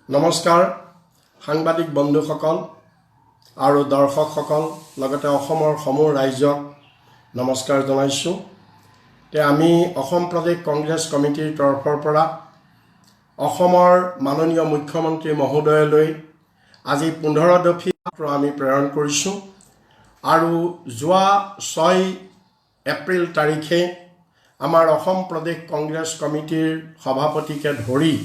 নমস্কাৰ সাংবাদিক বন্ধুসকল আৰু দৰ্শকসকল লগতে অসমৰ সমূহ ৰাইজক নমস্কাৰ জনাইছোঁ। আমি অসম প্ৰদেশ কংগ্ৰেছ কমিটিৰ তৰফৰ পৰা অসমৰ মাননীয় মুখ্যমন্ত্ৰী মহোদয়লৈ আজি 15 দফী পত্ৰ আমি প্ৰেৰণ কৰিছোঁ আৰু যোৱা 6 এপ্ৰিল তাৰিখে আমাৰ অসম প্ৰদেশ কংগ্ৰেছ কমিটিৰ সভাপতিকে ধৰি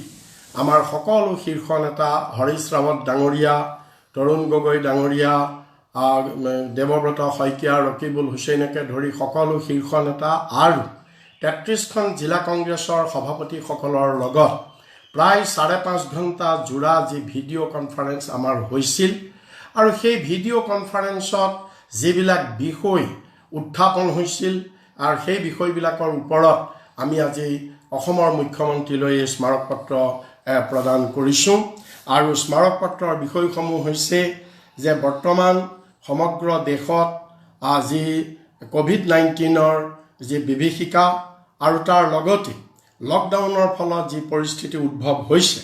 আমাৰ সকলো শীৰ্ষ নেতা হৰিশ ৰাৱত ডাঙৰীয়া, তৰুণ গগৈ ডাঙৰীয়া, দেৱব্ৰত শইকীয়া, ৰকিবুল হুছেইনকে ধৰি সকলো শীৰ্ষ নেতা আৰু 33খন জিলা কংগ্ৰেছৰ সভাপতিসকলৰ লগত প্ৰায় 5.5 ঘণ্টা জোৰা যি ভিডিঅ' কনফাৰেন্স আমাৰ হৈছিল আৰু সেই ভিডিঅ' কনফাৰেন্সত যিবিলাক বিষয় উত্থাপন হৈছিল আৰু সেই বিষয়বিলাকৰ ওপৰত আমি আজি অসমৰ মুখ্যমন্ত্ৰীলৈ স্মাৰক পত্ৰ প্ৰদান কৰিছোঁ। আৰু স্মাৰক পত্ৰৰ বিষয়সমূহ হৈছে যে বৰ্তমান সমগ্ৰ দেশত আজি কোভিড-19ৰ যি বিভীষিকা আৰু তাৰ লগতে লকডাউনৰ ফলত যি পৰিস্থিতি উদ্ভৱ হৈছে,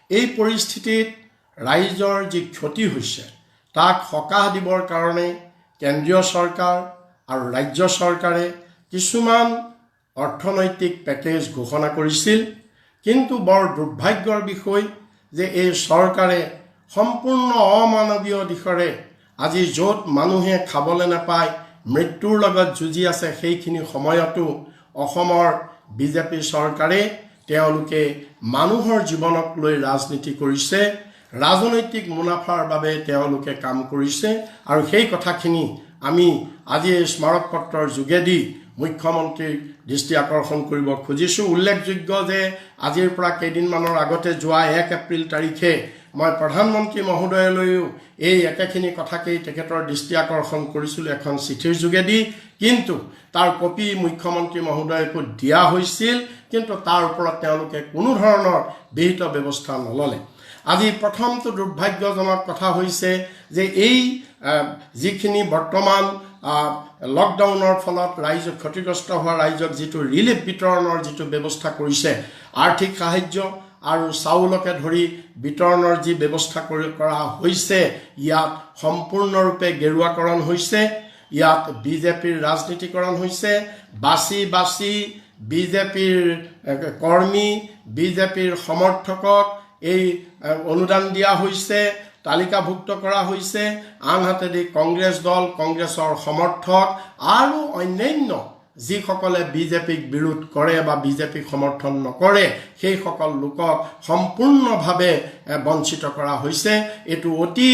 এই পৰিস্থিতিত ৰাইজৰ যি ক্ষতি হৈছে তাক সকাহ দিবৰ কাৰণে কেন্দ্ৰীয় চৰকাৰ আৰু ৰাজ্য চৰকাৰে কিছুমান অৰ্থনৈতিক পেকেজ ঘোষণা কৰিছিল। কিন্তু বৰ দুৰ্ভাগ্যৰ বিষয় যে এই চৰকাৰে সম্পূৰ্ণ অমানৱীয় দিশৰে আজি য'ত মানুহে খাবলৈ নাপায়, মৃত্যুৰ লগত যুঁজি আছে, সেইখিনি সময়তো অসমৰ বিজেপি চৰকাৰে তেওঁলোকে মানুহৰ জীৱনক লৈ ৰাজনীতি কৰিছে, ৰাজনৈতিক মুনাফাৰ বাবে তেওঁলোকে কাম কৰিছে। আৰু সেই কথাখিনি আমি আজি এই স্মাৰক পত্ৰৰ যোগেদি মুখ্যমন্ত্ৰীৰ দৃষ্টি আকৰ্ষণ কৰিব খুজিছোঁ। উল্লেখযোগ্য যে আজিৰ পৰা কেইদিনমানৰ আগতে যোৱা 1 এপ্ৰিল তাৰিখে মই প্ৰধানমন্ত্ৰী মহোদয়লৈও এই একেখিনি কথাকেই তেখেতৰ দৃষ্টি আকৰ্ষণ কৰিছিলোঁ এখন চিঠিৰ যোগেদি, কিন্তু তাৰ কপি মুখ্যমন্ত্ৰী মহোদয়কো দিয়া হৈছিল, কিন্তু তাৰ ওপৰত তেওঁলোকে কোনো ধৰণৰ বিহিত ব্যৱস্থা নললে। আজি প্ৰথমটো দুৰ্ভাগ্যজনক কথা হৈছে যে এই যিখিনি বৰ্তমান লকডাউনৰ ফলত ৰাইজ ক্ষতিগ্ৰস্ত হোৱা ৰাইজক যিটো ৰিলিফ বিতৰণৰ যিটো ব্যৱস্থা কৰিছে, আৰ্থিক সাহায্য আৰু চাউলকে ধৰি বিতৰণৰ যি ব্যৱস্থা কৰা হৈছে, ইয়াত সম্পূৰ্ণৰূপে গেৰুৱাকৰণ হৈছে, ইয়াত বিজেপিৰ ৰাজনীতিকৰণ হৈছে। বাছি বাছি বিজেপিৰ কৰ্মী, বিজেপিৰ সমৰ্থকক এই অনুদান দিয়া হৈছে, তালিকাভুক্ত কৰা হৈছে। আনহাতে কংগ্ৰেছ দল, কংগ্ৰেছৰ সমৰ্থক আৰু অন্যান্য যিসকলে বিজেপিক বিৰোধ কৰে বা বিজেপিক সমৰ্থন নকৰে, সেইসকল লোকক সম্পূৰ্ণভাৱে বঞ্চিত কৰা হৈছে। এইটো অতি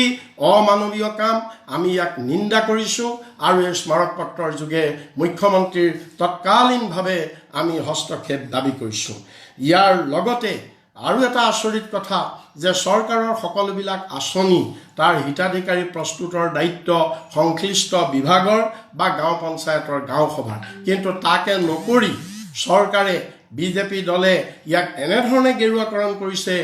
অমানৱীয় কাম, আমি ইয়াক নিন্দা কৰিছোঁ আৰু এই স্মাৰক পত্ৰৰ যোগে মুখ্যমন্ত্ৰীৰ তৎকালীনভাৱে আমি হস্তক্ষেপ দাবী কৰিছোঁ। ইয়াৰ লগতে আৰু এটা আচৰিত কথা যে চৰকাৰৰ সকলোবিলাক আঁচনি তাৰ হিতাধিকাৰী প্ৰস্তুতৰ দায়িত্ব সংশ্লিষ্ট বিভাগৰ বা গাঁও পঞ্চায়তৰ গাঁও সভাৰ, কিন্তু তাকে নকৰি চৰকাৰে বিজেপি দলে ইয়াক এনেধৰণে গেৰুৱাকৰণ কৰিছে।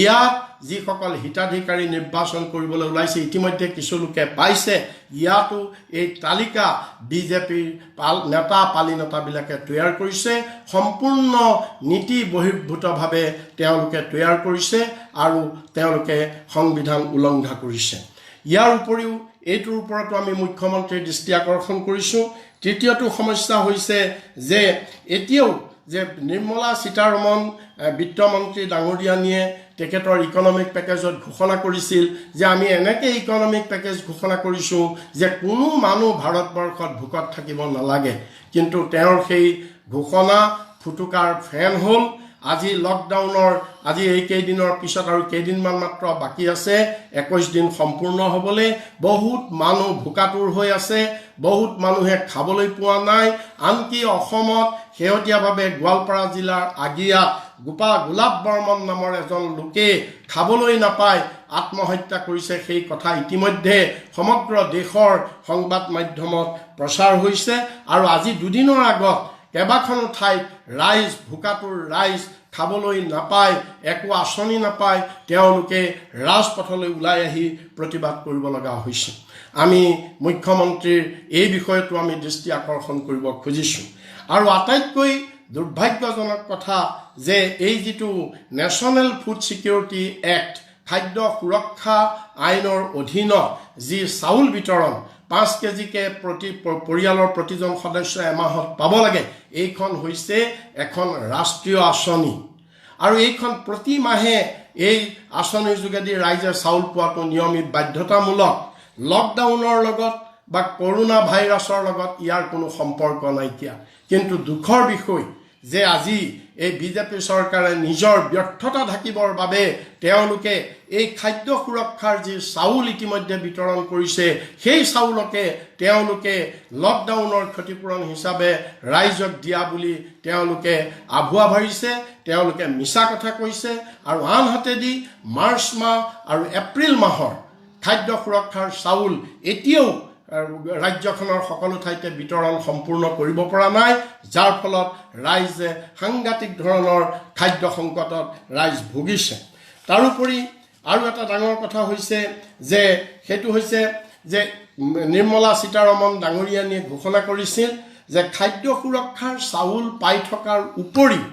ইয়াত যিসকল হিতাধিকাৰী নিৰ্বাচন কৰিবলৈ ওলাইছে, ইতিমধ্যে কিছু লোকে পাইছে, ইয়াতো এই তালিকা বিজেপিৰ নেতা পালি নেতাবিলাকে তৈয়াৰ কৰিছে, সম্পূৰ্ণ নীতি বহিৰ্ভূতভাৱে তেওঁলোকে তৈয়াৰ কৰিছে আৰু তেওঁলোকে সংবিধান উলংঘা কৰিছে। ইয়াৰ উপৰিও এইটোৰ ওপৰতো আমি মুখ্যমন্ত্ৰীৰ দৃষ্টি আকৰ্ষণ কৰিছোঁ। তৃতীয়টো সমস্যা হৈছে যে এতিয়াও যে নিৰ্মলা সীতাৰমণ বিত্তমন্ত্ৰী ডাঙৰীয়ানীয়ে তেখেতৰ ইকনমিক পেকেজত ঘোষণা কৰিছিল যে আমি এনেকৈ ইকনমিক পেকেজ ঘোষণা কৰিছোঁ যে কোনো মানুহ ভাৰতবৰ্ষত ভোকত থাকিব নালাগে, কিন্তু তেওঁৰ সেই ঘোষণা ফুটুকাৰ ফেন হ'ল। আজি লকডাউনৰ আজি এই কেইদিনৰ পিছত আৰু কেইদিনমান মাত্ৰ বাকী আছে 21 দিন সম্পূৰ্ণ হ'বলৈ। বহুত মানুহ ভোকাতুৰ হৈ আছে, বহুত মানুহে খাবলৈ পোৱা নাই। আনকি অসমত শেহতীয়াভাৱে গোৱালপাৰা জিলাৰ আগিয়াত গোলাপ বৰ্মন নামৰ এজন লোকে খাবলৈ নাপায় আত্মহত্যা কৰিছে। সেই কথা ইতিমধ্যে সমগ্ৰ দেশৰ সংবাদ মাধ্যমত প্ৰচাৰ হৈছে আৰু আজি দুদিনৰ আগত কেইবাখনো ঠাইত ৰাইজ ভোকাতুৰ ৰাইজ খাবলৈ নাপায়, একো আঁচনি নাপায়, তেওঁলোকে ৰাজপথলৈ ওলাই আহি প্ৰতিবাদ কৰিব লগা হৈছে। আমি মুখ্যমন্ত্ৰীৰ এই বিষয়টো আমি দৃষ্টি আকৰ্ষণ কৰিব খুজিছোঁ। আৰু আটাইতকৈ দুৰ্ভাগ্যজনক কথা যে এই যিটো নেশ্যনেল ফুড ছিকিউৰিটি এক্ট খাদ্য সুৰক্ষা আইনৰ অধীনত যি চাউল বিতৰণ 5 কেজিকে প্ৰতি পৰিয়ালৰ প্ৰতিজন সদস্য এমাহত পাব লাগে, এইখন হৈছে এখন ৰাষ্ট্ৰীয় আঁচনি আৰু এইখন প্ৰতি মাহে এই আঁচনিৰ যোগেদি ৰাইজে চাউল পোৱাটো নিয়মিত বাধ্যতামূলক। লকডাউনৰ লগত বা কৰোনা ভাইৰাছৰ লগত ইয়াৰ কোনো সম্পৰ্ক নাইকিয়া। কিন্তু দুখৰ বিষয় যে আজি এই বিজেপি চৰকাৰে নিজৰ ব্যৰ্থতা ঢাকিবৰ বাবে তেওঁলোকে এই খাদ্য সুৰক্ষাৰ যি চাউল ইতিমধ্যে বিতৰণ কৰিছে, সেই চাউলকে তেওঁলোকে লকডাউনৰ ক্ষতিপূৰণ হিচাপে ৰাইজক দিয়া বুলি তেওঁলোকে আভুৱা ভাৰিছে, তেওঁলোকে মিছা কথা কৈছে। আৰু আনহাতেদি মাৰ্চ মাহ আৰু এপ্ৰিল মাহৰ খাদ্য সুৰক্ষাৰ চাউল এতিয়াও ৰাজ্যখনৰ সকলো ঠাইতে বিতৰণ সম্পূৰ্ণ কৰিব পৰা নাই, যাৰ ফলত ৰাইজে সাংঘাতিক ধৰণৰ খাদ্য সংকটত ৰাইজ ভুগিছে। তাৰোপৰি আৰু এটা ডাঙৰ কথা হৈছে যে সেইটো হৈছে যে নিৰ্মলা সীতাৰমণ ডাঙৰীয়ানীয়ে ঘোষণা কৰিছিল যে খাদ্য সুৰক্ষাৰ চাউল পাই থকাৰ উপৰিও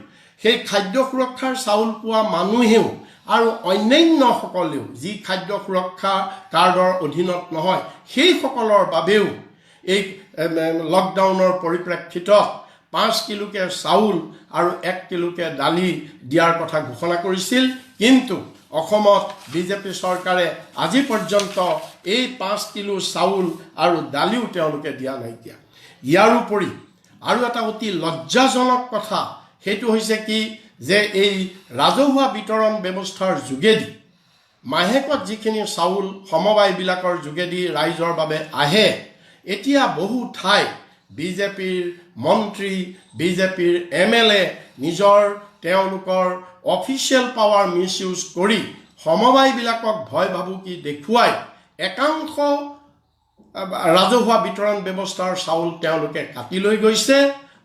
সেই খাদ্য সুৰক্ষাৰ চাউল পোৱা মানুহেও আৰু অন্যান্যসকলেও যি খাদ্য সুৰক্ষা কাৰ্ডৰ অধীনত নহয় সেইসকলৰ বাবেও এই লকডাউনৰ পৰিপ্ৰেক্ষিতত 5 কিলোকে চাউল আৰু 1 কিলোকে দালি দিয়াৰ কথা ঘোষণা কৰিছিল। কিন্তু অসমত বিজেপি চৰকাৰে আজি পৰ্যন্ত এই 5 কিলো চাউল আৰু দালিও তেওঁলোকে দিয়া নাইকিয়া। ইয়াৰোপৰি আৰু এটা অতি লজ্জাজনক কথা সেইটো হৈছে কি যে এই ৰাজহুৱা বিতৰণ ব্যৱস্থাৰ যোগেদি মাহেকত যিখিনি চাউল সমবায়বিলাকৰ যোগেদি ৰাইজৰ বাবে আহে, এতিয়া বহু ঠাই বিজেপিৰ মন্ত্ৰী বিজেপিৰ MLA নিজৰ তেওঁলোকৰ অফিচিয়েল পাৱাৰ মিছ ইউজ কৰি সমবায়বিলাকক ভয় ভাবুকি দেখুৱাই একাংশ ৰাজহুৱা বিতৰণ ব্যৱস্থাৰ চাউল তেওঁলোকে কাটি লৈ গৈছে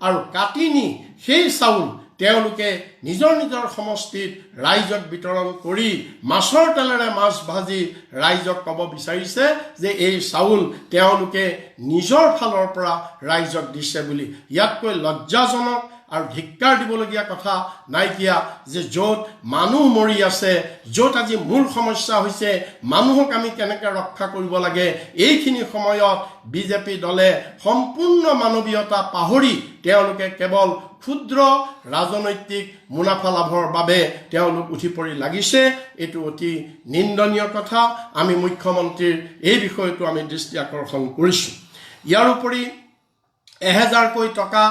আৰু কাটি নি সেই চাউল তেওঁলোকে নিজৰ নিজৰ সমষ্টিত ৰাইজক বিতৰণ কৰি মাছৰ তেলেৰে মাছ ভাজি ৰাইজক ক'ব বিচাৰিছে যে এই চাউল তেওঁলোকে নিজৰ ফালৰ পৰা ৰাইজক দিছে বুলি। ইয়াতকৈ লজ্জাজনক আৰু ধিক্কাৰ দিবলগীয়া কথা নাইকিয়া যে য'ত মানুহ মৰি আছে, য'ত আজি মূল সমস্যা হৈছে মানুহক আমি কেনেকৈ ৰক্ষা কৰিব লাগে, এইখিনি সময়ত বিজেপি দলে সম্পূৰ্ণ মানৱীয়তা পাহৰি তেওঁলোকে কেৱল ক্ষুদ্ৰ ৰাজনৈতিক মুনাফা লাভৰ বাবে তেওঁলোক উঠি পৰি লাগিছে। এইটো অতি নিন্দনীয় কথা। আমি মুখ্যমন্ত্ৰীৰ এই বিষয়টো আমি দৃষ্টি আকৰ্ষণ কৰিছোঁ। ইয়াৰোপৰি 1000কৈ টকা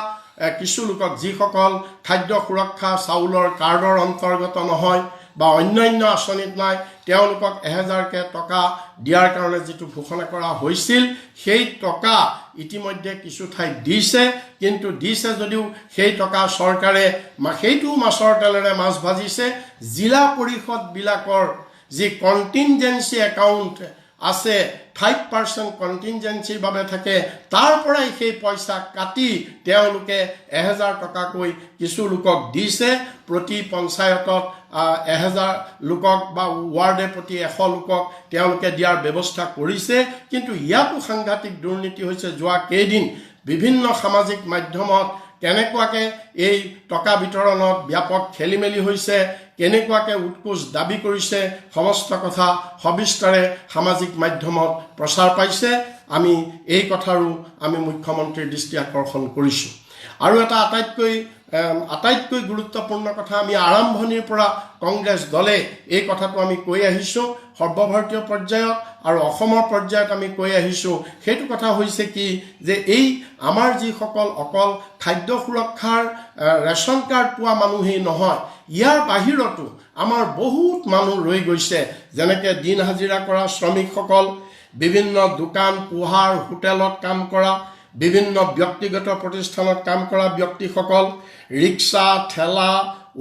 কিছু লোকক যিসকল খাদ্য সুৰক্ষা চাউলৰ কাৰ্ডৰ অন্তৰ্গত নহয় বা অন্যান্য আঁচনিত নাই, তেওঁলোকক 1000কে টকা দিয়াৰ কাৰণে যিটো ঘোষণা কৰা হৈছিল সেই টকা ইতিমধ্যে কিছু ঠাইত দিছে। কিন্তু দিছে যদিও সেই টকা চৰকাৰে সেইটো মাছৰ তেলেৰে মাছ ভাজিছে। জিলা পৰিষদবিলাকৰ যি কণ্টিনজেঞ্চি একাউণ্ট আছে 5% কণ্টিনজেঞ্চিৰ বাবে থাকে, তাৰ পৰাই সেই পইচা কাটি তেওঁলোকে 1000 টকাকৈ কিছু লোকক দিছে। প্ৰতি পঞ্চায়তত 1000 লোকক বা ৱাৰ্ডে প্ৰতি 100 লোকক তেওঁলোকে দিয়াৰ ব্যৱস্থা কৰিছে। কিন্তু ইয়াতো সাংঘাতিক দুৰ্নীতি হৈছে। যোৱা কেইদিন বিভিন্ন সামাজিক মাধ্যমত কেনেকুৱাকৈ এই টকা বিতৰণত ব্যাপক খেলি মেলি হৈছে, কেনেকুৱাকৈ উৎকোচ দাবী কৰিছে, সমস্ত কথা সবিস্তাৰে সামাজিক মাধ্যমত প্ৰচাৰ পাইছে। আমি এই কথাৰো আমি মুখ্যমন্ত্ৰীৰ দৃষ্টি আকৰ্ষণ কৰিছোঁ। আৰু এটা আটাইতকৈ গুৰুত্বপূৰ্ণ কথা আমি আৰম্ভণিৰ পৰা কংগ্ৰেছ দলে এই কথাটো আমি কৈ আহিছোঁ, সৰ্বভাৰতীয় পৰ্যায়ত আৰু অসমৰ পৰ্যায়ত আমি কৈ আহিছোঁ। সেইটো কথা হৈছে কি যে এই আমাৰ যিসকল অকল খাদ্য সুৰক্ষাৰ ৰেচন কাৰ্ড পোৱা মানুহেই নহয়, ইয়াৰ বাহিৰতো আমাৰ বহুত মানুহ ৰৈ গৈছে। যেনেকৈ দিন হাজিৰা কৰা শ্ৰমিকসকল, বিভিন্ন দোকান পোহাৰ হোটেলত কাম কৰা, বিভিন্ন ব্যক্তিগত প্ৰতিষ্ঠানত কাম কৰা ব্যক্তিসকল, ৰিক্সা ঠেলা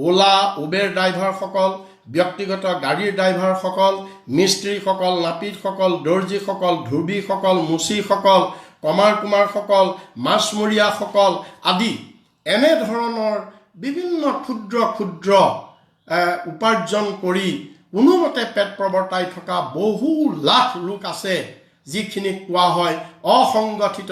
ওলা উবেৰ ড্ৰাইভাৰসকল, ব্যক্তিগত গাড়ীৰ ড্ৰাইভাৰসকল, মিস্ত্ৰীসকল, নাপিতসকল, দৰ্জীসকল, ধুবীসকল, মুচিসকল, কুমাৰসকল, মাছমৰীয়াসকল আদি এনেধৰণৰ বিভিন্ন ক্ষুদ্ৰ ক্ষুদ্ৰ উপাৰ্জন কৰি কোনোমতে পেট প্ৰৱৰ্তাই থকা বহু লাখ লোক আছে। যিখিনি কোৱা হয় অসংগঠিত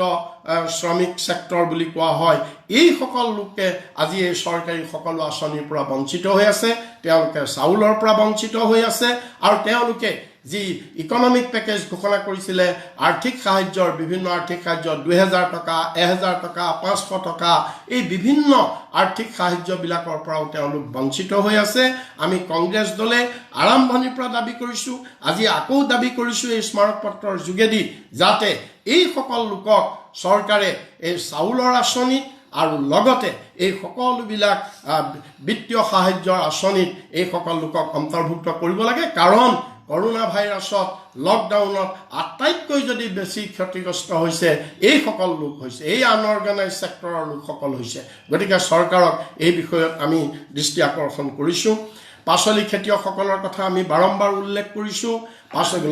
শ্ৰমিক সেক্টৰ বুলি কোৱা হয়, এই সকল লোকে আজি এই চৰকাৰী সকলো আঁচনিৰ পৰা বঞ্চিত হৈ আছে, তেওঁলোকে চাউলৰ পৰা বঞ্চিত হৈ আছে, আৰু তেওঁলোকে যি ইকনমিক পেকেজ ঘোষণা কৰিছিলে আৰ্থিক সাহায্যৰ, বিভিন্ন আৰ্থিক সাহায্য 2000 টকা, 1000 টকা, 500 টকা, এই বিভিন্ন আৰ্থিক সাহায্যবিলাকৰ পৰাও তেওঁলোক বঞ্চিত হৈ আছে। আমি কংগ্ৰেছ দলে আৰম্ভণিৰ পৰা দাবী কৰিছোঁ, আজি আকৌ দাবী কৰিছোঁ এই স্মাৰকপত্ৰৰ যোগেদি, যাতে এই সকল লোকক চৰকাৰে এই চাউলৰ আঁচনিত আৰু লগতে এই সকলোবিলাক বিত্তীয় সাহায্যৰ আঁচনিত এই সকল লোকক অন্তৰ্ভুক্ত কৰিব লাগে। কাৰণ কৰোনা ভাইৰাছত, লকডাউনত আটাইতকৈ যদি বেছি ক্ষতিগ্ৰস্ত হৈছে এই সকল লোক হৈছে, এই আনঅৰ্গেনাইজ ছেক্টৰৰ লোকসকল হৈছে। গতিকে চৰকাৰক এই বিষয়ত আমি দৃষ্টি আকৰ্ষণ কৰিছোঁ। পাচলি খেতিয়কসকলৰ কথা আমি বাৰম্বাৰ উল্লেখ কৰিছোঁ।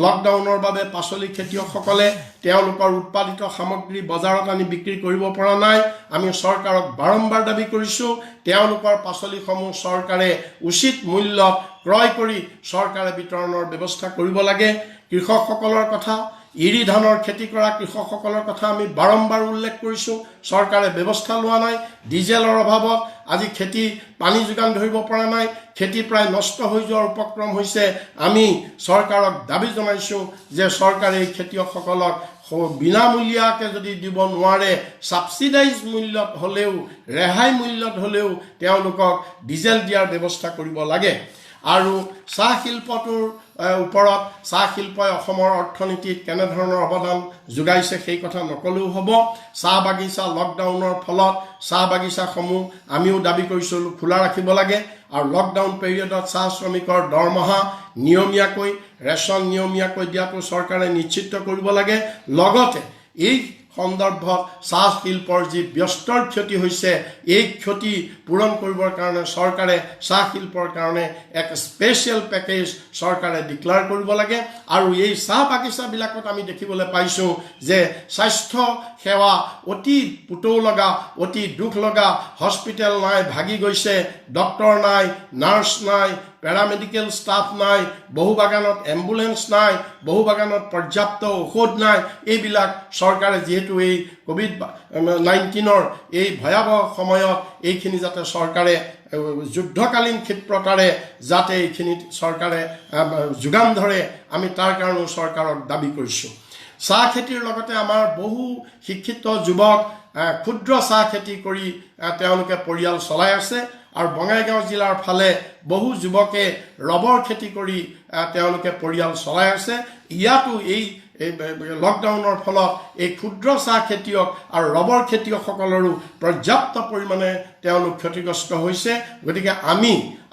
লকডাউনৰ বাবে পাচলি খেতিয়কসকলে তেওঁলোকৰ উৎপাদিত সামগ্ৰী বজাৰত আনি বিক্ৰী কৰিব পৰা নাই। আমি চৰকাৰক বাৰম্বাৰ দাবী কৰিছোঁ, তেওঁলোকৰ পাচলিসমূহ চৰকাৰে উচিত মূল্যত ক্ৰয় কৰি চৰকাৰে বিতৰণৰ ব্যৱস্থা কৰিব লাগে। কৃষকসকলৰ কথা, ইৰি ধানৰ খেতি কৰা কৃষকসকলৰ কথা আমি বাৰম্বাৰ উল্লেখ কৰিছোঁ, চৰকাৰে ব্যৱস্থা লোৱা নাই। ডিজেলৰ অভাৱত আজি খেতি পানী যোগান ধৰিব পৰা নাই, খেতি প্ৰায় নষ্ট হৈ যোৱাৰ উপক্ৰম হৈছে। আমি চৰকাৰক দাবী জনাইছোঁ যে চৰকাৰে এই খেতিয়কসকলক বিনামূলীয়াকৈ যদি দিব নোৱাৰে, ছাবচিডাইজ মূল্যত হ'লেও, ৰেহাই মূল্যত হ'লেও তেওঁলোকক ডিজেল দিয়াৰ ব্যৱস্থা কৰিব লাগে। আৰু চাহ শিল্পটোৰ ওপৰত, চাহ শিল্পই অসমৰ অৰ্থনীতিত কেনেধৰণৰ অৱদান যোগাইছে সেই কথা নকলেও হ'ব। চাহ বাগিচা লকডাউনৰ ফলত চাহ বাগিচাসমূহ আমিও দাবী কৰিছোঁ খোলা ৰাখিব লাগে, আৰু লকডাউন পিৰিয়ডত চাহ শ্ৰমিকৰ দৰমহা নিয়মীয়াকৈ, ৰেচন নিয়মীয়াকৈ দিয়াটো চৰকাৰে নিশ্চিত কৰিব লাগে। লগতে এই সন্দৰ্ভত চাহ শিল্পৰ যি ব্যস্তৰ ক্ষতি হৈছে, এই ক্ষতি পূৰণ কৰিবৰ কাৰণে চৰকাৰে চাহ শিল্পৰ কাৰণে এক স্পেচিয়েল পেকেজ চৰকাৰে ডিক্লেয়াৰ কৰিব লাগে। আৰু এই চাহ বাগিচাবিলাকত আমি দেখিবলৈ পাইছোঁ যে স্বাস্থ্য সেৱা অতি পুতৌ লগা, অতি দুখ লগা। হস্পিটেল নাই, ভাগি গৈছে, ডক্তৰ নাই, নাৰ্ছ নাই, পেৰামেডিকেল ষ্টাফ নাই, বহু বাগানত এম্বুলেন্স নাই, বহু বাগানত পৰ্যাপ্ত ঔষধ নাই। এইবিলাক চৰকাৰে যিহেতু এই COVID-19ৰ এই ভয়াৱহ সময়ত এইখিনি যাতে চৰকাৰে যুদ্ধকালীন ক্ষিপ্ৰতাৰে যাতে এইখিনি চৰকাৰে যোগান ধৰে, আমি তাৰ কাৰণেও চৰকাৰক দাবী কৰিছোঁ। চাহ খেতিৰ লগতে আমাৰ বহু শিক্ষিত যুৱক ক্ষুদ্ৰ চাহ খেতি কৰি তেওঁলোকে পৰিয়াল চলাই আছে, আৰু বঙাইগাঁও জিলাৰ ফালে বহু যুৱকে ৰবৰ খেতি কৰি তেওঁলোকে পৰিয়াল চলাই আছে। ইয়াতো এই লকডাউনৰ ফলত এই ক্ষুদ্ৰ চাহ খেতিয়ক আৰু ৰবৰ খেতিয়কসকলৰো পৰ্যাপ্ত পৰিমাণে তেওঁলোক ক্ষতিগ্ৰস্ত হৈছে। গতিকে আমি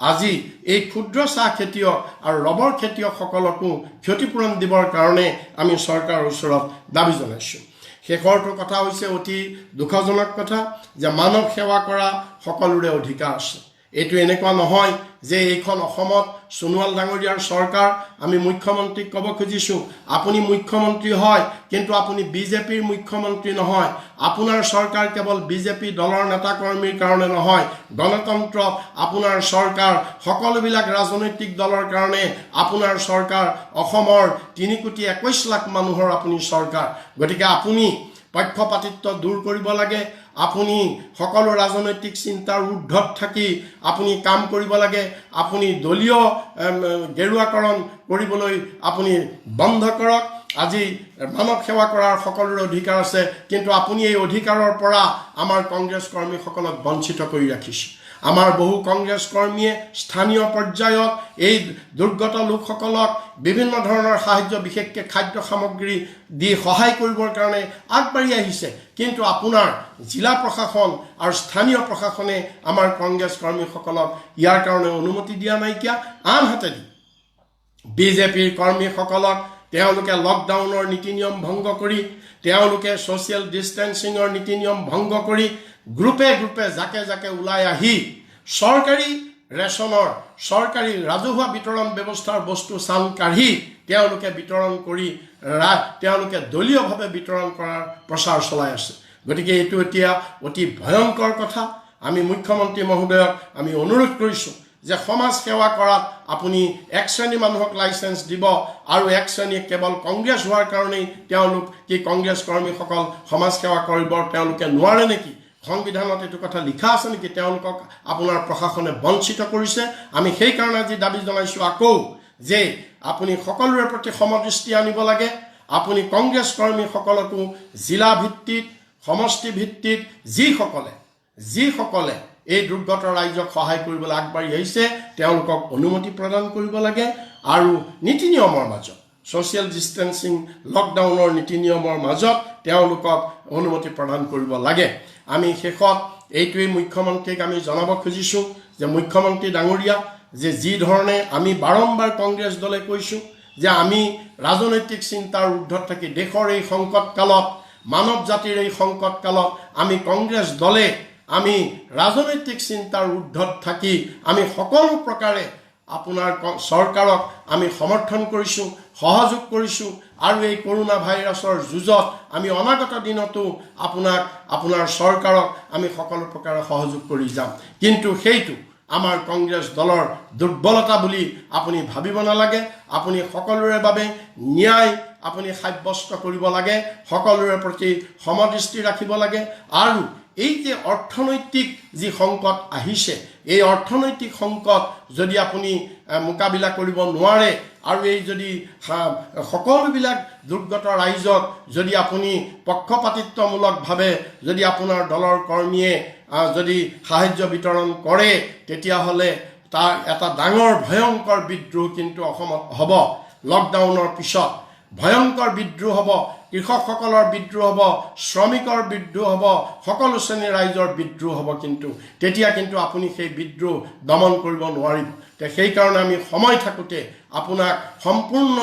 আজি এই ক্ষুদ্ৰ চাহ খেতিয়ক আৰু ৰবৰ খেতিয়কসকলকো ক্ষতিপূৰণ দিবৰ কাৰণে আমি চৰকাৰৰ ওচৰত দাবী জনাইছোঁ। শেষৰটো কথা হৈছে অতি দুখজনক কথা যে মানৱ সেৱা কৰা সকলোৰে অধিকাৰ আছে। এইটো এনেকুৱা নহয় যে এইখন অসমত সোণোৱাল ডাঙৰীয়াৰ চৰকাৰ। আমি মুখ্যমন্ত্ৰীক ক'ব খুজিছোঁ, আপুনি মুখ্যমন্ত্ৰী হয়, কিন্তু আপুনি বিজেপিৰ মুখ্যমন্ত্ৰী নহয়। আপোনাৰ চৰকাৰ কেৱল বিজেপি দলৰ নেতা কৰ্মীৰ কাৰণে নহয়, গণতন্ত্ৰ আপোনাৰ চৰকাৰ সকলোবিলাক ৰাজনৈতিক দলৰ কাৰণে আপোনাৰ চৰকাৰ, অসমৰ 3,21,00,000 মানুহৰ আপুনি চৰকাৰ। গতিকে আপুনি পক্ষপাতিত্ব দূৰ কৰিব লাগে। আপুনি সকলো ৰাজনৈতিক চিন্তাৰ ঊৰ্ধ্বত থাকি আপুনি কাম কৰিব লাগে। আপুনি দলীয় গেৰুৱাকৰণ কৰিবলৈ আপুনি বন্ধ কৰক। আজি মানৱ সেৱা কৰাৰ সকলোৰে অধিকাৰ আছে, কিন্তু আপুনি এই অধিকাৰৰ পৰা আমাৰ কংগ্ৰেছ কৰ্মীসকলক বঞ্চিত কৰি ৰাখিছে। আমাৰ বহু কংগ্ৰেছ কৰ্মীয়ে স্থানীয় পৰ্যায়ত এই দুৰ্গত লোকসকলক বিভিন্ন ধৰণৰ সাহায্য, বিশেষকৈ খাদ্য সামগ্ৰী দি সহায় কৰিবৰ কাৰণে আগবাঢ়ি আহিছে, কিন্তু আপোনাৰ জিলা প্ৰশাসন আৰু স্থানীয় প্ৰশাসনে আমাৰ কংগ্ৰেছ কৰ্মীসকলক ইয়াৰ কাৰণে অনুমতি দিয়া নাইকিয়া। আনহাতে বিজেপিৰ কৰ্মীসকলক তেওঁলোকে লকডাউনৰ নীতি নিয়ম ভংগ কৰি, তেওঁলোকে ছ'চিয়েল ডিষ্টেন্সিঙৰ নীতি নিয়ম ভংগ কৰি গ্ৰুপে গ্ৰুপে জাকে জাকে ওলাই আহি চৰকাৰী ৰেচনৰ, চৰকাৰী ৰাজহুৱা বিতৰণ ব্যৱস্থাৰ বস্তু চান কাঢ়ি তেওঁলোকে বিতৰণ কৰি তেওঁলোকে দলীয়ভাৱে বিতৰণ কৰাৰ প্ৰচাৰ চলাই আছে। গতিকে এইটো এতিয়া অতি ভয়ংকৰ কথা। আমি মুখ্যমন্ত্ৰী মহোদয়ক আমি অনুৰোধ কৰিছোঁ যে সমাজ সেৱা কৰাত আপুনি এক শ্ৰেণী মানুহক লাইচেন্স দিব আৰু এক শ্ৰেণী কেৱল কংগ্ৰেছ হোৱাৰ কাৰণেই তেওঁলোক কি কংগ্ৰেছ কৰ্মীসকল সমাজ সেৱা কৰিব তেওঁলোকে নোৱাৰে নেকি? সংবিধানত এইটো কথা লিখা আছে নেকি? তেওঁলোকক আপোনাৰ প্ৰশাসনে বঞ্চিত কৰিছে। আমি সেইকাৰণে আজি দাবী জনাইছোঁ আকৌ যে আপুনি সকলোৰে প্ৰতি সমদৃষ্টি আনিব লাগে। আপুনি কংগ্ৰেছ কৰ্মীসকলকো জিলা ভিত্তিত সমষ্টি ভিত্তিত যিসকলে এই দুৰ্গত ৰাইজক সহায় কৰিবলৈ আগবাঢ়ি আহিছে তেওঁলোকক অনুমতি প্ৰদান কৰিব লাগে আৰু নীতি নিয়মৰ মাজত ছ'চিয়েল ডিষ্টেন্সিং লকডাউনৰ নীতি নিয়মৰ মাজত তেওঁলোকক অনুমতি প্ৰদান কৰিব লাগে। আমি শেষত এইটোৱেই মুখ্যমন্ত্ৰীক আমি জনাব খুজিছোঁ যে মুখ্যমন্ত্ৰী ডাঙৰীয়া, যে যি ধৰণে আমি বাৰম্বাৰ কংগ্ৰেছ দলে কৈছোঁ যে আমি ৰাজনৈতিক চিন্তাৰ ঊৰ্ধত থাকি দেশৰ এই সংকট কালত, মানৱ জাতিৰ এই সংকট কালত আমি কংগ্ৰেছ দলে আমি ৰাজনৈতিক চিন্তাৰ ঊৰ্ধত থাকি আমি সকলো প্ৰকাৰে আপোনাৰ চৰকাৰক আমি সমৰ্থন কৰিছোঁ, সহযোগ কৰিছোঁ আৰু এই কৰোনা ভাইৰাছৰ যুঁজত আমি অনাগত দিনতো আপোনাৰ চৰকাৰক আমি সকলো প্ৰকাৰে সহযোগ কৰি যাম। কিন্তু সেইটো আমাৰ কংগ্ৰেছ দলৰ দুৰ্বলতা বুলি আপুনি ভাবিব নালাগে। আপুনি সকলোৰে বাবে ন্যায় আপুনি সাব্যস্ত কৰিব লাগে, সকলোৰে প্ৰতি সমদৃষ্টি ৰাখিব লাগে আৰু এই যে অৰ্থনৈতিক যি সংকট আহিছে, এই অৰ্থনৈতিক সংকট যদি আপুনি মোকাবিলা কৰিব নোৱাৰে আৰু এই যদি সকলোবিলাক দুৰ্গত ৰাইজক যদি আপুনি পক্ষপাতিত্বমূলকভাৱে যদি আপোনাৰ দলৰ কৰ্মীয়ে যদি সাহায্য বিতৰণ কৰে, তেতিয়াহ'লে তাৰ এটা ডাঙৰ ভয়ংকৰ বিদ্ৰোহ কিন্তু অসমত হ'ব। লকডাউনৰ পিছত ভয়ংকৰ বিদ্ৰোহ হ'ব, কৃষকসকলৰ বিদ্ৰোহ হ'ব, শ্ৰমিকৰ বিদ্ৰোহ হ'ব, সকলো শ্ৰেণীৰ ৰাইজৰ বিদ্ৰোহ হ'ব। কিন্তু তেতিয়া কিন্তু আপুনি সেই বিদ্ৰোহ দমন কৰিব নোৱাৰিব। সেইকাৰণে আমি সময় থাকোঁতে আপোনাক সম্পূৰ্ণ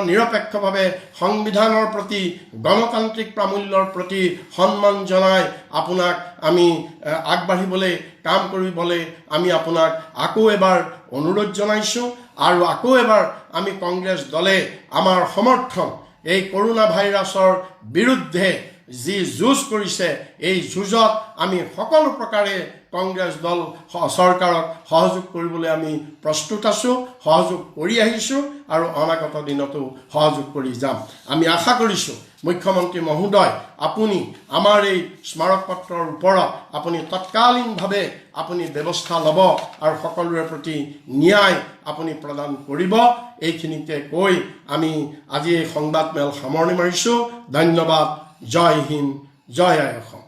নিৰপেক্ষভাৱে সংবিধানৰ প্ৰতি, গণতান্ত্ৰিক প্ৰামূল্যৰ প্ৰতি সন্মান জনাই আপোনাক আমি আগবাঢ়িবলৈ কাম কৰিবলৈ আমি আপোনাক আকৌ এবাৰ অনুৰোধ জনাইছোঁ আৰু আকৌ এবাৰ আমি কংগ্ৰেছ দলে আমাৰ সমৰ্থন এই কৰোনা ভাইৰাছৰ বিৰুদ্ধে যি যুঁজ কৰিছে, এই যুঁজত আমি সকলো প্ৰকাৰে কংগ্ৰেছ দল চৰকাৰক সহযোগ কৰিবলৈ আমি প্ৰস্তুত আছোঁ, সহযোগ কৰি আহিছোঁ আৰু অনাগত দিনতো সহযোগ কৰি যাম। আমি আশা কৰিছোঁ মুখ্যমন্ত্ৰী মহোদয়, আপুনি আমাৰ এই স্মাৰক পত্ৰৰ ওপৰত আপুনি তৎকালীনভাৱে আপুনি ব্যৱস্থা ল'ব আৰু সকলোৰে প্ৰতি ন্যায় আপুনি প্ৰদান কৰিব। এইখিনিকে কৈ আমি আজি এই সংবাদমেল সামৰণি মাৰিছোঁ। ধন্যবাদ। জয় হিন্দ, জয় আই অসম।